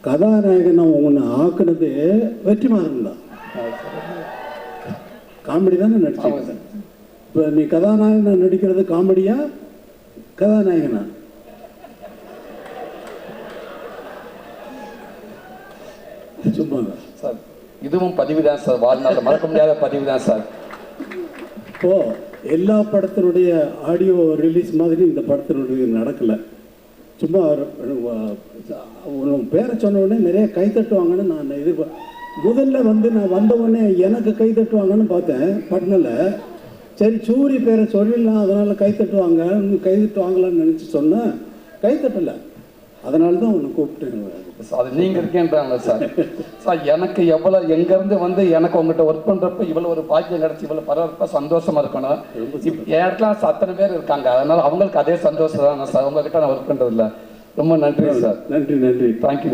கதாநாயகனை உன்னை ஆக்குனது வெற்றிமாறன் தான். காமெடி தானே நடிச்சிருக்க. இப்போ நீ கதாநாயகனை நடிக்கிறது காமெடியா கதாநாயகனா? சும்மா சார் இதுவும் பதிவு தான் சார், வாழ்நாள் மறக்க முடியாத பதிவு தான் சார். இப்போ எல்லா படத்தினுடைய ஆடியோ ரிலீஸ் மாதிரி இந்த படத்தினுடைய நடக்கலை. சும்மா பேரை சொன்ன உடனே நிறைய கை தட்டுவாங்கன்னு நான் முதல்ல நான் வந்த உடனே எனக்கு கை தட்டுவாங்கன்னு பார்த்தேன் பட்னில். சரி சூரி பேரை சொல்லிடலாம், அதனால் கை தட்டுவாங்க, கை தட்டுவாங்களான்னு நினச்சி சொன்னேன். கை தட்டலை, அதனால தான் உன்னை கூப்பிட்டேன். அது நீங்கள் இருக்கேன்றாங்களே சார். சார் எனக்கு எவ்வளோ எங்கேருந்து எனக்கு உங்கள்கிட்ட ஒர்க் பண்ணுறப்ப இவ்வளோ ஒரு பாக்கியம் கிடச்சி இவ்வளோ பரவாயில்ல சந்தோஷமாக இருக்கணும். என் இடத்துல அத்தனை பேர் இருக்காங்க, அதனால் அவங்களுக்கு அதே சந்தோஷம் தான் சார். உங்ககிட்ட நான் ஒர்க் பண்ணுறதில்ல. ரொம்ப நன்றி சார். நன்றி. தேங்க்யூ.